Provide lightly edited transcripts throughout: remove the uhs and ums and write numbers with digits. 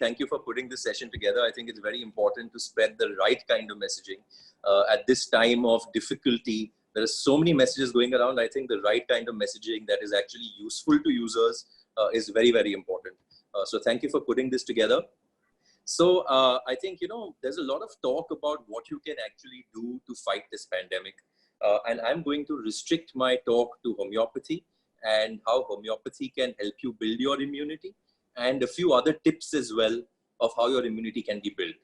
thank you for putting this session together. I think it's very important to spread the right kind of messaging at this time of difficulty. There are so many messages going around. I think the right kind of messaging that is actually useful to users is very, very important. So thank you for putting this together. So I think, there's a lot of talk about what you can actually do to fight this pandemic. And I'm going to restrict my talk to homeopathy and how homeopathy can help you build your immunity, and a few other tips as well of how your immunity can be built.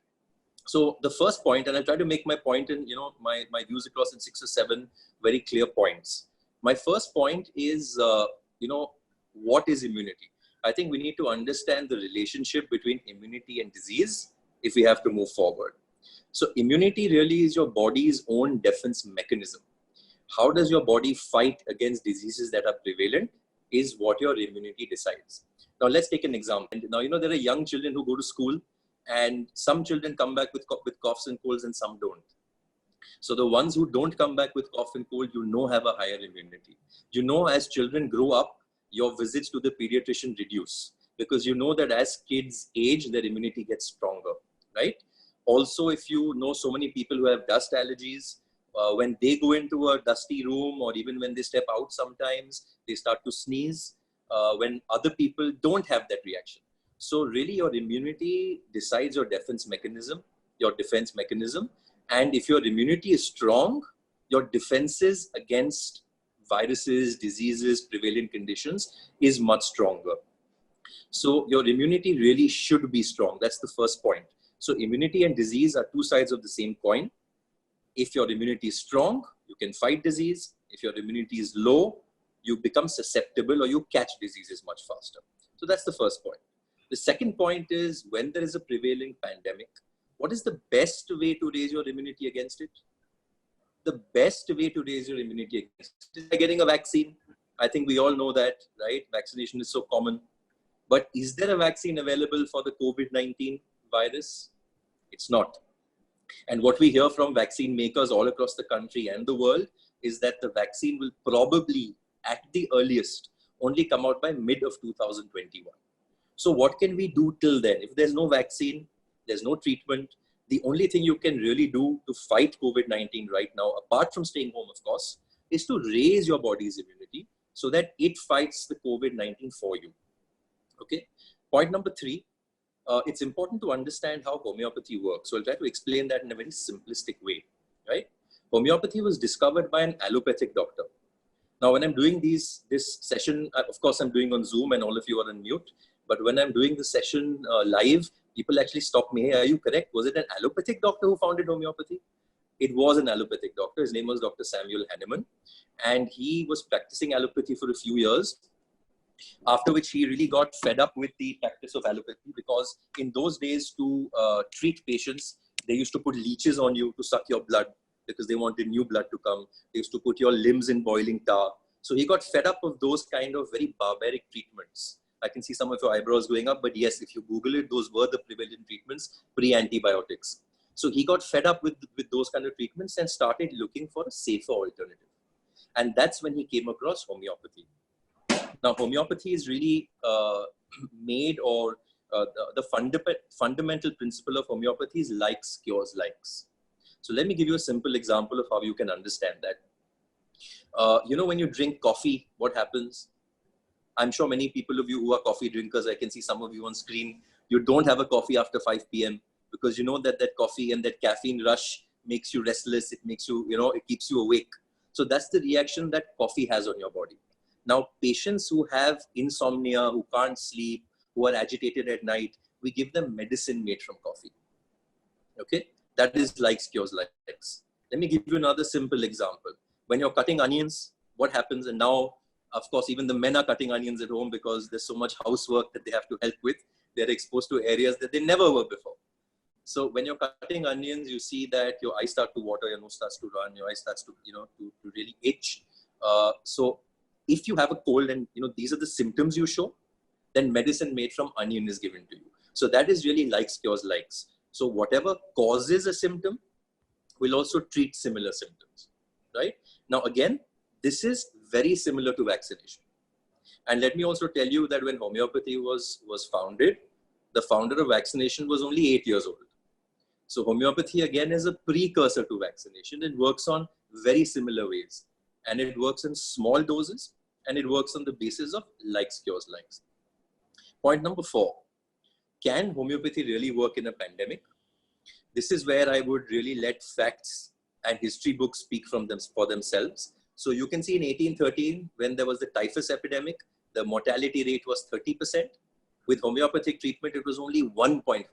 So the first point, and I'll try to make my point in, my views across in 6 or 7 very clear points. My first point is, what is immunity? I think we need to understand the relationship between immunity and disease if we have to move forward. So immunity really is your body's own defense mechanism. How does your body fight against diseases that are prevalent is what your immunity decides. Now let's take an example. Now, there are young children who go to school, and some children come back with coughs and colds and some don't. So the ones who don't come back with cough and cold, have a higher immunity. As children grow up, your visits to the pediatrician reduce, because that as kids age, their immunity gets stronger, right? Also, if so many people who have dust allergies, when they go into a dusty room, or even when they step out sometimes, they start to sneeze when other people don't have that reaction. So really your immunity decides your defense mechanism. And if your immunity is strong, your defenses against viruses, diseases, prevalent conditions is much stronger. So your immunity really should be strong. That's the first point. So immunity and disease are two sides of the same coin. If your immunity is strong, you can fight disease. If your immunity is low, you become susceptible or you catch diseases much faster. So that's the first point. The second point is, when there is a prevailing pandemic, what is the best way to raise your immunity against it? The best way to raise your immunity against it is by getting a vaccine. I think we all know that, right? Vaccination is so common. But is there a vaccine available for the COVID-19 virus? It's not. And what we hear from vaccine makers all across the country and the world is that the vaccine will probably, at the earliest, only come out by mid of 2021. So what can we do till then? If there's no vaccine, there's no treatment, the only thing you can really do to fight COVID-19 right now, apart from staying home, of course, is to raise your body's immunity so that it fights the COVID-19 for you. Okay. Point number 3, it's important to understand how homeopathy works. So I'll try to explain that in a very simplistic way, right? Homeopathy was discovered by an allopathic doctor. Now, when I'm doing this session, of course, I'm doing on Zoom and all of you are on mute. But when I'm doing the session live, people actually stop me. Hey, are you correct? Was it an allopathic doctor who founded homeopathy? It was an allopathic doctor. His name was Dr. Samuel Hahnemann. And he was practicing allopathy for a few years, after which he really got fed up with the practice of allopathy, because in those days to treat patients, they used to put leeches on you to suck your blood because they wanted new blood to come. They used to put your limbs in boiling tar. So he got fed up of those kind of very barbaric treatments. I can see some of your eyebrows going up, but yes, if you Google it, those were the prevalent treatments pre-antibiotics. So he got fed up with those kind of treatments and started looking for a safer alternative. And that's when he came across homeopathy. Now, homeopathy is really made, or the fundamental principle of homeopathy is likes cures likes. So let me give you a simple example of how you can understand that. When you drink coffee, what happens? I'm sure many people of you who are coffee drinkers, I can see some of you on screen, you don't have a coffee after 5 p.m. because you know that coffee and that caffeine rush makes you restless. It makes you, it keeps you awake. So that's the reaction that coffee has on your body. Now, patients who have insomnia, who can't sleep, who are agitated at night, we give them medicine made from coffee. Okay, that is likes cures likes. Let me give you another simple example. When you're cutting onions, what happens? And now, of course, even the men are cutting onions at home because there's so much housework that they have to help with. They're exposed to areas that they never were before. So when you're cutting onions, you see that your eyes start to water, your nose starts to run, your eyes starts to, to really itch. So if you have a cold and, these are the symptoms you show, then medicine made from onion is given to you. So that is really likes cures likes. So whatever causes a symptom will also treat similar symptoms, right? Now, again, this is very similar to vaccination. And let me also tell you that when homeopathy was founded, the founder of vaccination, was only 8 years old. So homeopathy again is a precursor to vaccination. It works on very similar ways, and it works in small doses, and it works on the basis of likes cures likes. Point number 4, can homeopathy really work in a pandemic? This is where I would really let facts and history books speak for themselves. So you can see in 1813, when there was the typhus epidemic, the mortality rate was 30%. With homeopathic treatment, it was only 1.5%.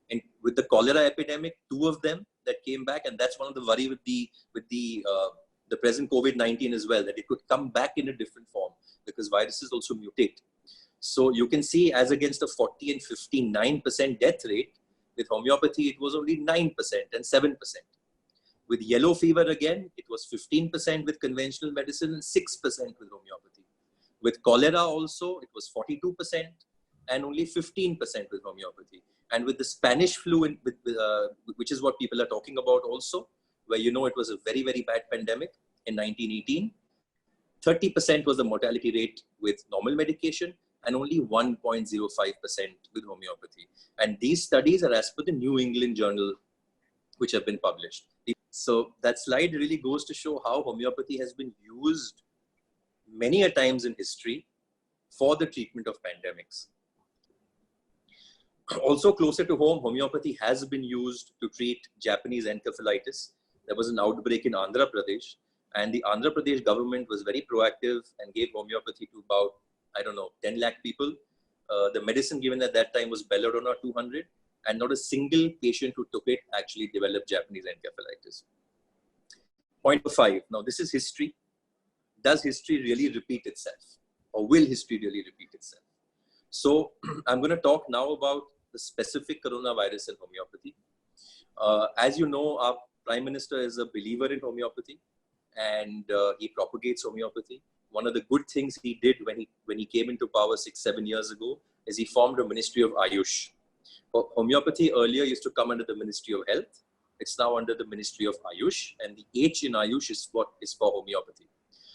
And with the cholera epidemic, 2 of them that came back, and that's one of the worry with the present COVID-19 as well, that it could come back in a different form because viruses also mutate. So you can see, as against a 40 and 59% death rate, with homeopathy, it was only 9% and 7%. With yellow fever again, it was 15% with conventional medicine and 6% with homeopathy. With cholera also, it was 42% and only 15% with homeopathy. And with the Spanish flu, which is what people are talking about also, where it was a very, very bad pandemic in 1918, 30% was the mortality rate with normal medication and only 1.05% with homeopathy. And these studies are as per the New England Journal, which have been published. So that slide really goes to show how homeopathy has been used many a times in history for the treatment of pandemics. Also closer to home, homeopathy has been used to treat Japanese encephalitis. There was an outbreak in Andhra Pradesh, and the Andhra Pradesh government was very proactive and gave homeopathy to about, 10 lakh people. The medicine given at that time was Belladonna 200, and not a single patient who took it actually developed Japanese encephalitis. Point 5. Now, this is history. Does history really repeat itself? Or will history really repeat itself? So, I'm going to talk now about the specific coronavirus and homeopathy. As you know, our Prime Minister is a believer in homeopathy, and he propagates homeopathy. One of the good things he did when he came into power 6-7 years ago is he formed a Ministry of Ayush. Homeopathy earlier used to come under the Ministry of Health. It's now under the Ministry of Ayush, and the H in Ayush is for homeopathy.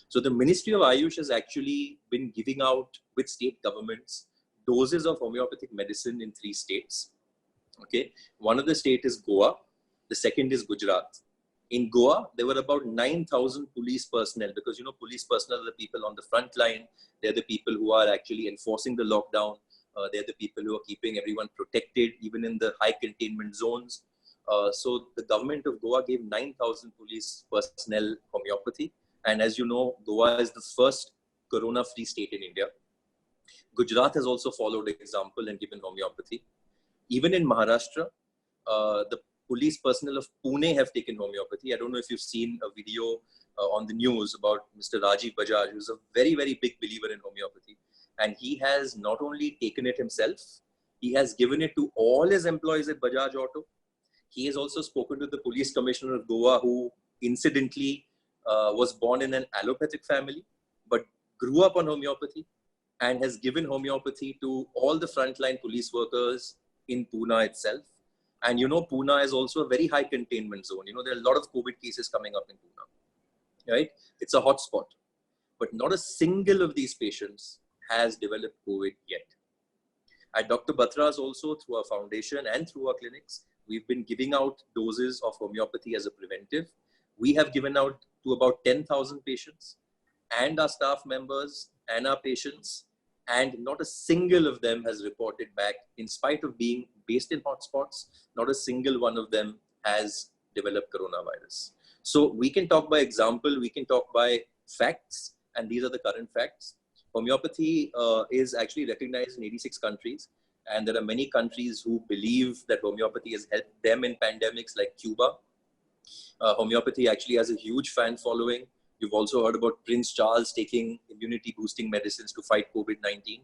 So the Ministry of Ayush has actually been giving out with state governments doses of homeopathic medicine in 3 states. Okay, one of the states is Goa, the second is Gujarat. In Goa, there were about 9,000 police personnel, because police personnel are the people on the front line. They're the people who are actually enforcing the lockdown. They're the people who are keeping everyone protected, even in the high containment zones. So the government of Goa gave 9,000 police personnel homeopathy. And as you know, Goa is the first corona-free state in India. Gujarat has also followed example and given homeopathy. Even in Maharashtra, the police personnel of Pune have taken homeopathy. I don't know if you've seen a video on the news about Mr. Rajiv Bajaj, who's a very, very big believer in homeopathy. And he has not only taken it himself, he has given it to all his employees at Bajaj Auto. He has also spoken to the police commissioner of Goa, who incidentally was born in an allopathic family, but grew up on homeopathy and has given homeopathy to all the frontline police workers in Pune itself. And Pune is also a very high containment zone. There are a lot of COVID cases coming up in Pune, right? It's a hotspot, but not a single of these patients has developed COVID yet. At Dr. Batra's also, through our foundation and through our clinics, we've been giving out doses of homeopathy as a preventive. We have given out to about 10,000 patients and our staff members and our patients, and not a single of them has reported back, in spite of being based in hotspots, not a single one of them has developed coronavirus. So we can talk by example, we can talk by facts, and these are the current facts. Homeopathy is actually recognized in 86 countries, and there are many countries who believe that homeopathy has helped them in pandemics, like Cuba. Homeopathy actually has a huge fan following. You've also heard about Prince Charles taking immunity-boosting medicines to fight COVID-19.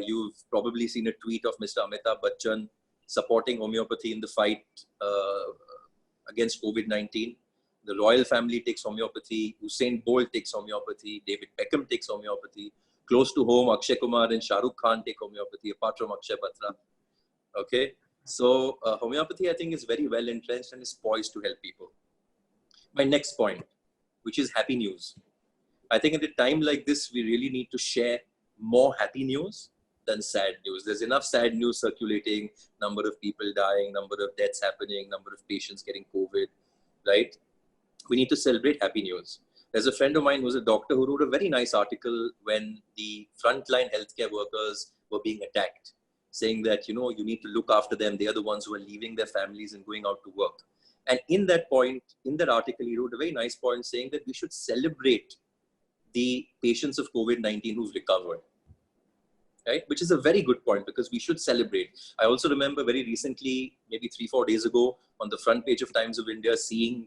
You've probably seen a tweet of Mr. Amitabh Bachchan supporting homeopathy in the fight against COVID-19. The royal family takes homeopathy. Usain Bolt takes homeopathy. David Beckham takes homeopathy. Close to home, Akshay Kumar and Shah Rukh Khan take homeopathy, apart from Akshay Batra. Okay, so homeopathy, I think, is very well entrenched and is poised to help people. My next point, which is happy news. I think at a time like this, we really need to share more happy news than sad news. There's enough sad news circulating, number of people dying, number of deaths happening, number of patients getting COVID, right? We need to celebrate happy news. There's a friend of mine who's a doctor who wrote a very nice article when the frontline healthcare workers were being attacked, saying that, you know, you need to look after them. They are the ones who are leaving their families and going out to work. And in that article, he wrote a very nice point saying that we should celebrate the patients of COVID-19 who've recovered, right? Which is a very good point, because we should celebrate. I also remember very recently, maybe 3-4 days ago, on the front page of Times of India, seeing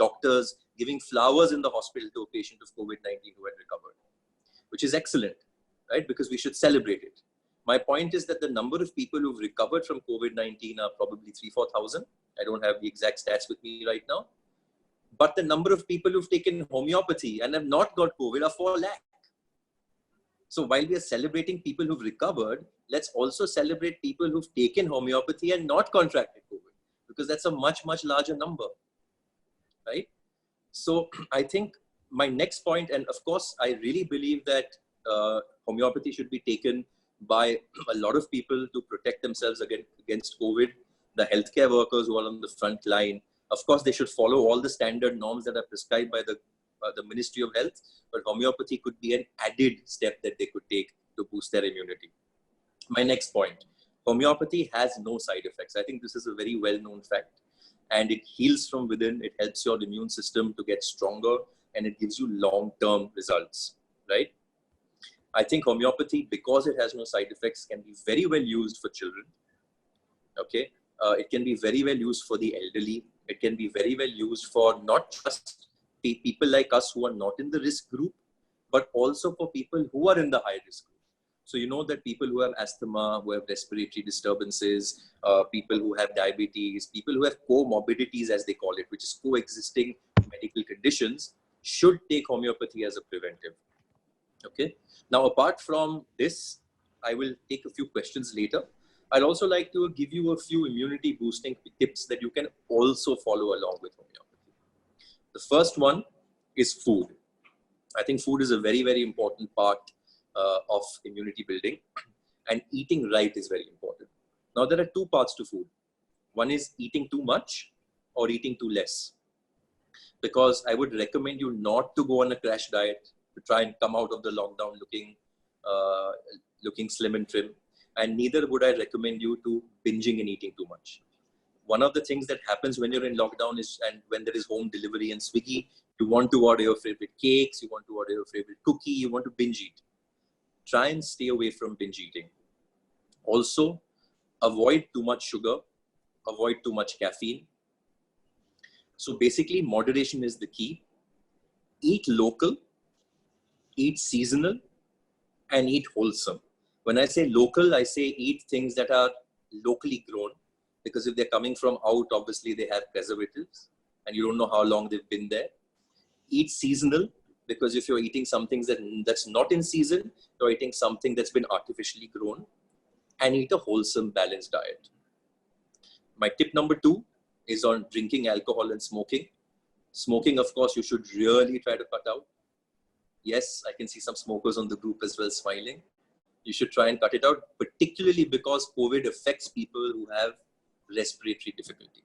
doctors giving flowers in the hospital to a patient of COVID-19 who had recovered, which is excellent, right? Because we should celebrate it. My point is that the number of people who've recovered from COVID-19 are probably 3,000-4,000. I don't have the exact stats with me right now. But the number of people who've taken homeopathy and have not got COVID are 4 lakh. So while we are celebrating people who've recovered, let's also celebrate people who've taken homeopathy and not contracted COVID, because that's a much, much larger number, right? So I think my next point, and of course, I really believe that homeopathy should be taken by a lot of people to protect themselves against COVID. The healthcare workers who are on the front line, of course, they should follow all the standard norms that are prescribed by the Ministry of Health, but homeopathy could be an added step that they could take to boost their immunity. My next point, homeopathy has no side effects. I think this is a very well-known fact, and it heals from within. It helps your immune system to get stronger, and it gives you long-term results, right? I think homeopathy, because it has no side effects, can be very well used for children, okay? It can be very well used for the elderly. It can be very well used for not just people like us who are not in the risk group, but also for people who are in the high risk group. So you know that people who have asthma, who have respiratory disturbances, people who have diabetes, people who have comorbidities, as they call it, which is coexisting medical conditions, should take homeopathy as a preventive. Okay. Now, apart from this, I will take a few questions later. I'd also like to give you a few immunity boosting tips that you can also follow along with homeopathy. The first one is food. I think food is a very, very important part of immunity building, and eating right is very important. Now, there are 2 parts to food. One is eating too much or eating too less. Because I would recommend you not to go on a crash diet to try and come out of the lockdown looking slim and trim. And neither would I recommend you to binging and eating too much. One of the things that happens when you're in lockdown is, and when there is home delivery and Swiggy, you want to order your favorite cakes, you want to order your favorite cookie, you want to binge eat. Try and stay away from binge eating. Also, avoid too much sugar, avoid too much caffeine. So basically, moderation is the key. Eat local, eat seasonal, and eat wholesome. When I say local, I say eat things that are locally grown, because if they're coming from out, obviously they have preservatives and you don't know how long they've been there. Eat seasonal, because if you're eating something that's not in season, you're eating something that's been artificially grown. And eat a wholesome, balanced diet. My tip number 2 is on drinking alcohol and smoking. Smoking, of course, you should really try to cut out. Yes, I can see some smokers on the group as well smiling. You should try and cut it out, particularly because COVID affects people who have respiratory difficulty.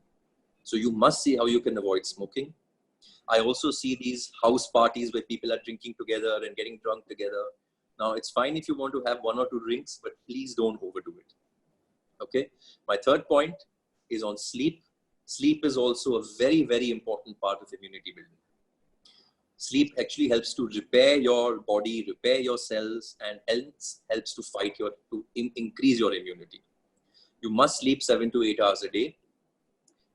So you must see how you can avoid smoking. I also see these house parties where people are drinking together and getting drunk together. Now, it's fine if you want to have 1 or 2 drinks, but please don't overdo it. Okay. My third point is on sleep. Sleep is also a very, very important part of immunity building. Sleep actually helps to repair your body, repair your cells, and helps to increase your immunity. You must sleep 7 to 8 hours a day.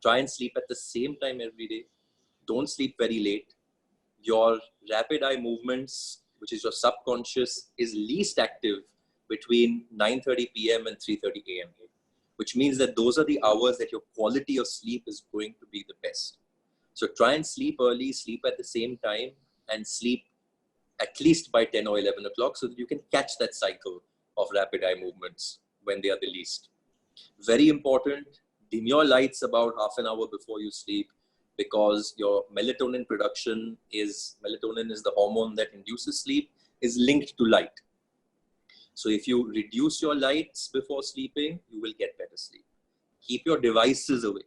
Try and sleep at the same time every day. Don't sleep very late. Your rapid eye movements, which is your subconscious, is least active between 9:30 p.m. and 3:30 a.m., which means that those are the hours that your quality of sleep is going to be the best. So try and sleep early, sleep at the same time, and sleep at least by 10 or 11 o'clock so that you can catch that cycle of rapid eye movements when they are the least. Very important, dim your lights about half an hour before you sleep, because your melatonin is the hormone that induces sleep, is linked to light. So if you reduce your lights before sleeping, you will get better sleep. Keep your devices away,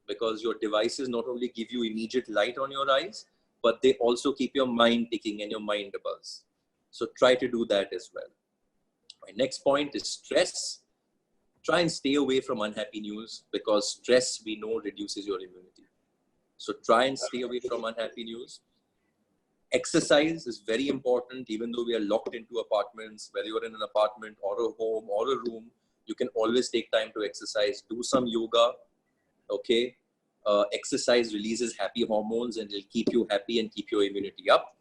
because your devices not only give you immediate light on your eyes, but they also keep your mind ticking and your mind abuzz. So try to do that as well. My next point is stress. Try and stay away from unhappy news, because stress, we know, reduces your immunity. So try and stay away from unhappy news. Exercise is very important. Even though we are locked into apartments, whether you're in an apartment or a home or a room, you can always take time to exercise. Do some yoga, okay? Exercise releases happy hormones and it'll keep you happy and keep your immunity up.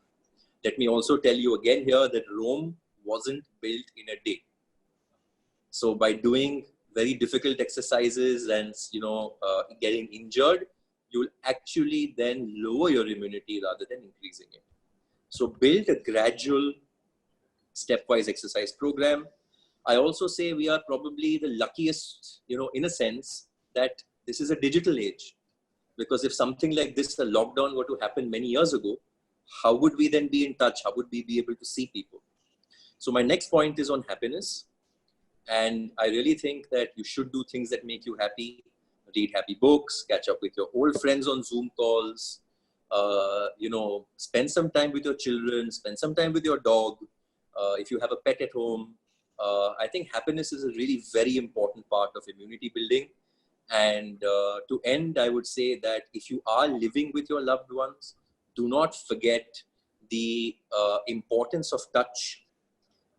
Let me also tell you again here that Rome wasn't built in a day. So by doing very difficult exercises and getting injured, you'll actually then lower your immunity rather than increasing it. So build a gradual, stepwise exercise program. I also say we are probably the luckiest, in a sense, that this is a digital age. Because if something like this, a lockdown, were to happen many years ago, how would we then be in touch? How would we be able to see people? So my next point is on happiness. And I really think that you should do things that make you happy. Read happy books, catch up with your old friends on Zoom calls, spend some time with your children, spend some time with your dog. If you have a pet at home, I think happiness is a really very important part of immunity building. And to end, I would say that if you are living with your loved ones, do not forget the importance of touch,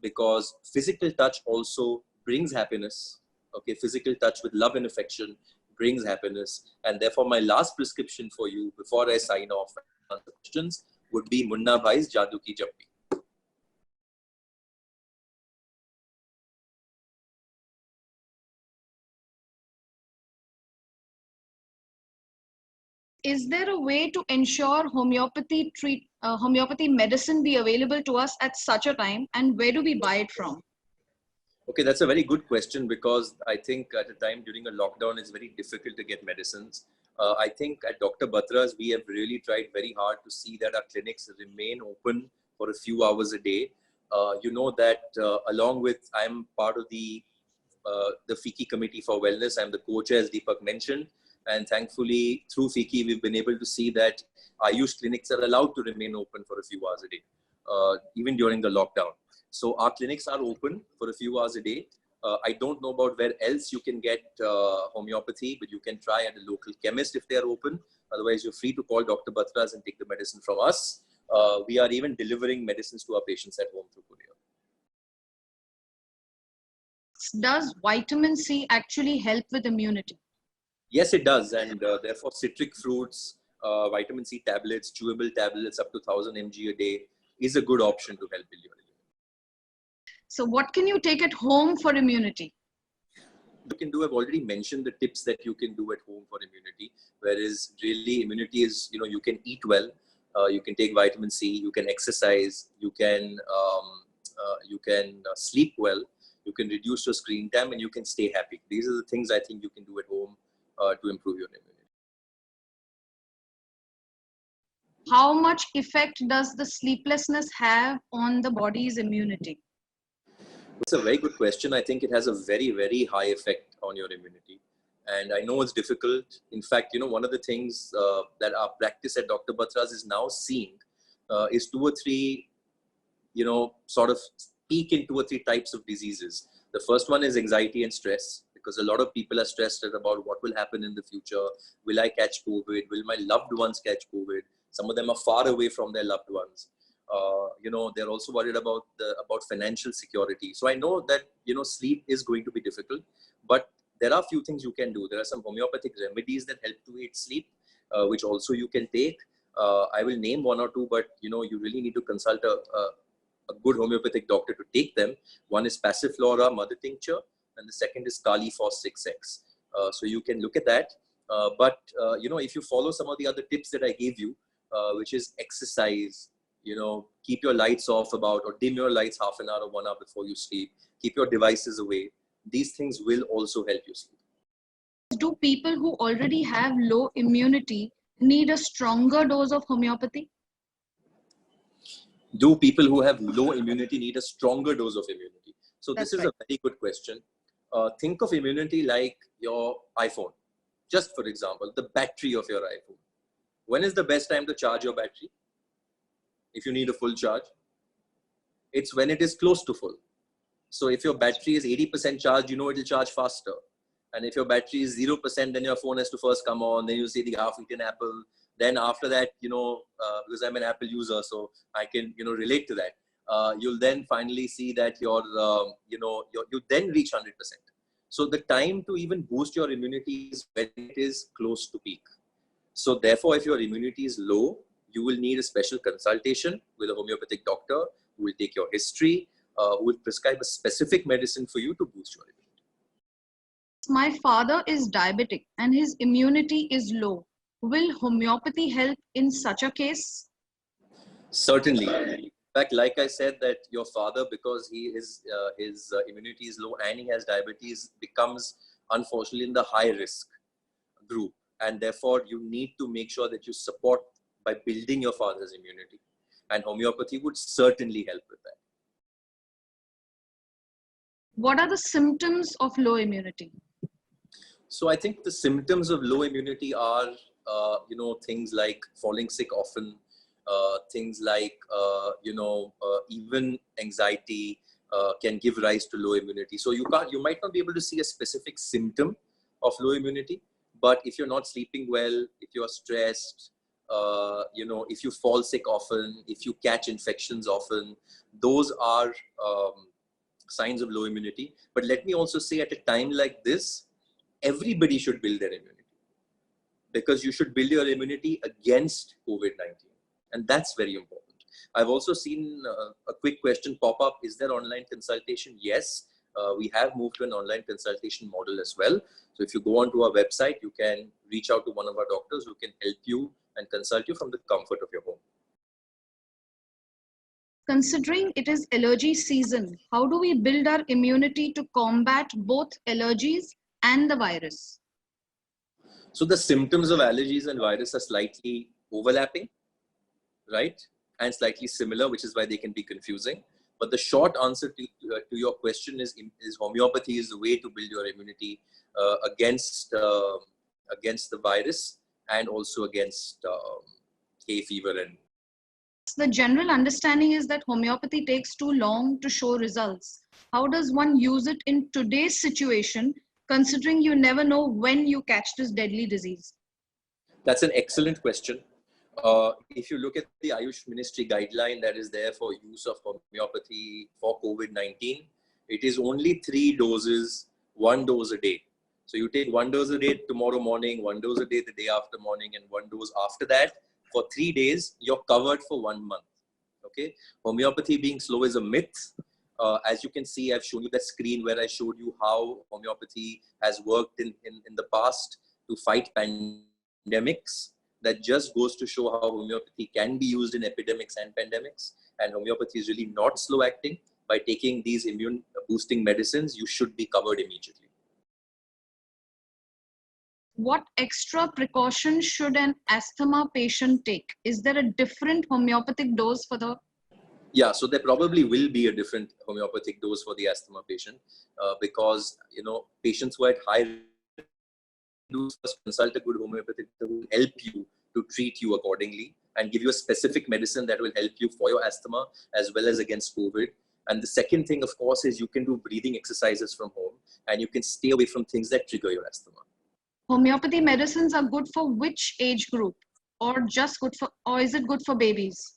because physical touch also brings happiness. Okay, physical touch with love and affection brings happiness. And therefore, my last prescription for you before I sign off and answer questions would be Munna Bhai's Jadoo Ki Jappi. Is there a way to ensure homeopathy medicine be available to us at such a time, and where do we buy it from? Okay, that's a very good question, because I think at a time during a lockdown, it's very difficult to get medicines. I think at Dr. Batra's, we have really tried very hard to see that our clinics remain open for a few hours a day. You know that along with, I'm part of the FICCI Committee for Wellness. I'm the co-chair, as Deepak mentioned. And thankfully, through FICCI, we've been able to see that Ayush clinics are allowed to remain open for a few hours a day, even during the lockdown. So our clinics are open for a few hours a day. I don't know about where else you can get homeopathy, but you can try at a local chemist if they are open. Otherwise, you're free to call Dr. Batra's and take the medicine from us. We are even delivering medicines to our patients at home through courier. Does vitamin C actually help with immunity? Yes, it does. And therefore, citric fruits, vitamin C tablets, chewable tablets up to 1000 mg a day is a good option to help build your immunity. So what can you take at home for immunity? You can do, I've already mentioned the tips that you can do at home for immunity, whereas really immunity is, you can eat well, you can take vitamin C, you can exercise, you can sleep well, you can reduce your screen time, and you can stay happy. These are the things I think you can do at home to improve your immunity. How much effect does the sleeplessness have on the body's immunity? It's a very good question. I think it has a very, very high effect on your immunity. And I know it's difficult. In fact, one of the things that our practice at Dr. Batra's is now seeing is 2 or 3, sort of peak in 2 or 3 types of diseases. The first one is anxiety and stress, because a lot of people are stressed about what will happen in the future. Will I catch COVID? Will my loved ones catch COVID? Some of them are far away from their loved ones. They're also worried about financial security. So I know that, sleep is going to be difficult, but there are a few things you can do. There are some homeopathic remedies that help to aid sleep, which also you can take. I will name 1 or 2, but, you really need to consult a good homeopathic doctor to take them. One is Passiflora mother tincture, and the second is Kali Phos 6X. So you can look at that. But if you follow some of the other tips that I gave you, which is exercise, keep your lights off or dim your lights half an hour or 1 hour before you sleep. Keep your devices away. These things will also help you sleep. Do people who already have low immunity need a stronger dose of homeopathy? Do people who have low immunity need a stronger dose of immunity? So That's this is right. a very good question. Think of immunity like your iPhone. Just for example, the battery of your iPhone. When is the best time to charge your battery? If you need a full charge, it's when it is close to full. So if your battery is 80% charged, you know it will charge faster. And if your battery is 0%, then your phone has to first come on. Then you see the half-eaten apple. Then after that, because I'm an Apple user, so I can, relate to that. You'll then finally see that you then reach 100%. So the time to even boost your immunity is when it is close to peak. So therefore, if your immunity is low, you will need a special consultation with a homeopathic doctor who will take your history, who will prescribe a specific medicine for you to boost your immunity. My father is diabetic and his immunity is low. Will homeopathy help in such a case? Certainly. In fact, like I said, that your father, because his immunity is low and he has diabetes, becomes unfortunately in the high risk group, and therefore you need to make sure that you support by building your father's immunity, and homeopathy would certainly help with that. What are the symptoms of low immunity? So I think the symptoms of low immunity are, things like falling sick often, things like, even anxiety can give rise to low immunity. So you might not be able to see a specific symptom of low immunity, but if you're not sleeping well, if you're stressed, if you fall sick often, if you catch infections often, those are signs of low immunity. But let me also say, at a time like this, everybody should build their immunity, because you should build your immunity against COVID-19. And that's very important. I've also seen a quick question pop up. Is there online consultation? Yes, we have moved to an online consultation model as well. So if you go onto our website, you can reach out to one of our doctors who can help you and consult you from the comfort of your home. Considering it is allergy season, how do we build our immunity to combat both allergies and the virus? So the symptoms of allergies and virus are slightly overlapping, right? And slightly similar, which is why they can be confusing. But the short answer to your question is homeopathy is the way to build your immunity against the virus, and also against hay fever. And The general understanding is that homeopathy takes too long to show results. How does one use it in today's situation, considering you never know when you catch this deadly disease? That's an excellent question. If you look at the Ayush Ministry guideline that is there for use of homeopathy for COVID-19, it is only 3 doses, 1 dose a day. So you take 1 dose a day tomorrow morning, 1 dose a day the day after morning, and 1 dose after that. For 3 days, you're covered for 1 month. Okay, homeopathy being slow is a myth. As you can see, I've shown you that screen where I showed you how homeopathy has worked in the past to fight pandemics. That just goes to show how homeopathy can be used in epidemics and pandemics. And homeopathy is really not slow acting. By taking these immune boosting medicines, you should be covered immediately. What extra precautions should an asthma patient take? Is there a different homeopathic dose for the? Yeah, so there probably will be a different homeopathic dose for the asthma patient, because patients who are at high risk first consult a good homeopathic who will help you to treat you accordingly and give you a specific medicine that will help you for your asthma as well as against COVID. And the second thing, of course, is you can do breathing exercises from home, and you can stay away from things that trigger your asthma. Homeopathy medicines are good for which age group, or is it good for babies?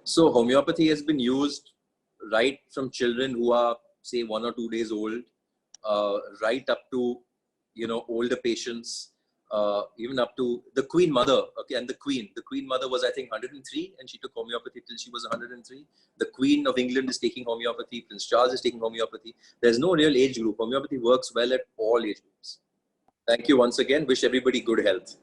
So homeopathy has been used right from children who are, say, 1 or 2 days old, right up to older patients, even up to the Queen Mother. Okay, and the Queen Mother was, I think, 103, and she took homeopathy till she was 103. The Queen of England is taking homeopathy. Prince Charles is taking homeopathy. There's no real age group. Homeopathy works well at all age groups. Thank you once again. Wish everybody good health.